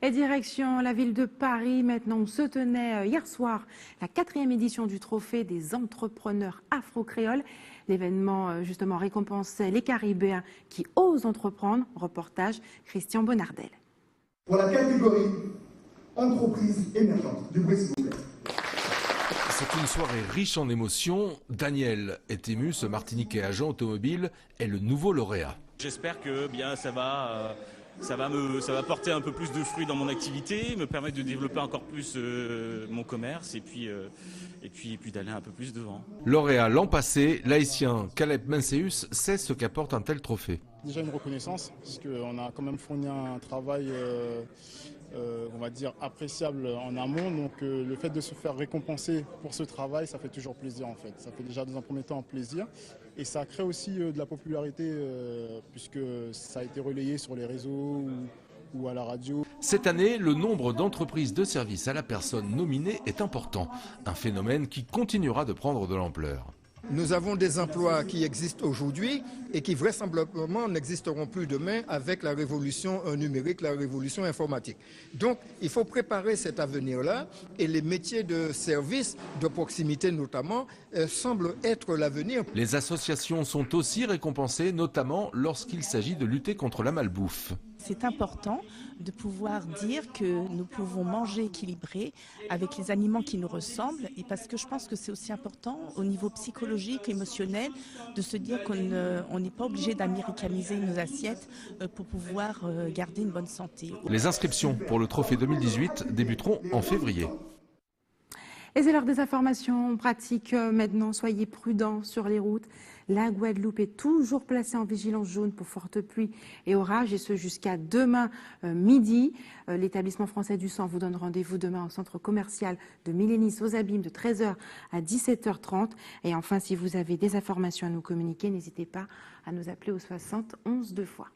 Et direction la ville de Paris, maintenant où se tenait hier soir la 4e édition du Trophée des entrepreneurs afro-créoles. L'événement justement récompensait les Caribéens qui osent entreprendre. Reportage Christian Bonnardel. Pour la catégorie entreprise émergente, du bruit s'il vous plaît. C'est une soirée riche en émotions. Daniel est ému, ce Martiniquais agent automobile est le nouveau lauréat. J'espère que ça va porter un peu plus de fruits dans mon activité, me permettre de développer encore plus mon commerce et puis d'aller un peu plus devant. Lauréat l'an passé, l'haïtien Caleb Menseus sait ce qu'apporte un tel trophée. Déjà une reconnaissance, parce qu'on a quand même fourni un travail on va dire appréciable en amont, donc le fait de se faire récompenser pour ce travail, ça fait toujours plaisir en fait. Ça fait déjà dans un premier temps un plaisir et ça crée aussi de la popularité puisque ça a été relayé sur les réseaux ou à la radio. Cette année, le nombre d'entreprises de services à la personne nominée est important, un phénomène qui continuera de prendre de l'ampleur. Nous avons des emplois qui existent aujourd'hui et qui vraisemblablement n'existeront plus demain avec la révolution numérique, la révolution informatique. Donc il faut préparer cet avenir-là et les métiers de service, de proximité notamment, semblent être l'avenir. Les associations sont aussi récompensées, notamment lorsqu'il s'agit de lutter contre la malbouffe. C'est important de pouvoir dire que nous pouvons manger équilibré avec les aliments qui nous ressemblent et parce que je pense que c'est aussi important au niveau psychologique, émotionnel, de se dire qu'on n'est pas obligé d'américaniser nos assiettes pour pouvoir garder une bonne santé. Les inscriptions pour le Trophée 2018 débuteront en février. Et c'est l'heure des informations pratiques maintenant. Soyez prudents sur les routes. La Guadeloupe est toujours placée en vigilance jaune pour fortes pluies et orages, et ce jusqu'à demain midi. L'établissement français du sang vous donne rendez-vous demain au centre commercial de Milénis aux Abîmes de 13h à 17h30. Et enfin, si vous avez des informations à nous communiquer, n'hésitez pas à nous appeler au 60 11 2 fois.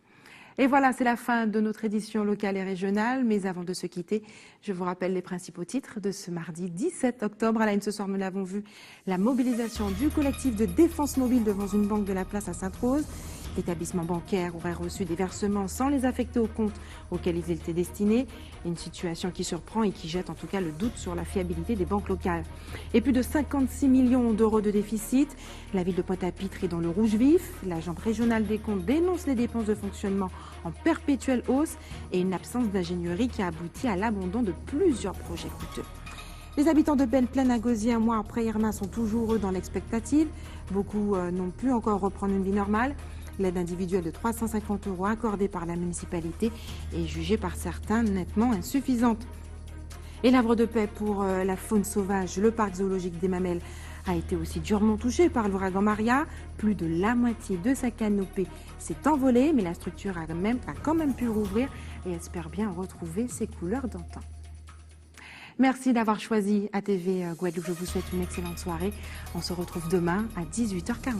Et voilà, c'est la fin de notre édition locale et régionale. Mais avant de se quitter, je vous rappelle les principaux titres de ce mardi 17 octobre. À la une ce soir, nous l'avons vu, la mobilisation du collectif de défense mobile devant une banque de la place à Sainte-Rose. L'établissement bancaire aurait reçu des versements sans les affecter au compte auquel ils étaient destinés. Une situation qui surprend et qui jette en tout cas le doute sur la fiabilité des banques locales. Et plus de 56 millions d'euros de déficit. La ville de Pointe-à-Pitre est dans le rouge vif. L'agence régionale des comptes dénonce les dépenses de fonctionnement en perpétuelle hausse et une absence d'ingénierie qui a abouti à l'abandon de plusieurs projets coûteux. Les habitants de Belle-Plaine à Gosier, un mois après Irma, sont toujours eux dans l'expectative. Beaucoup n'ont pu encore reprendre une vie normale. L'aide individuelle de 350 € accordée par la municipalité est jugée par certains nettement insuffisante. Et l'Havre de paix pour la faune sauvage, le parc zoologique des Mamelles a été aussi durement touché par l'ouragan Maria. Plus de la moitié de sa canopée s'est envolée, mais la structure a quand même pu rouvrir et espère bien retrouver ses couleurs d'antan. Merci d'avoir choisi ATV Guadeloupe. Je vous souhaite une excellente soirée. On se retrouve demain à 18h45.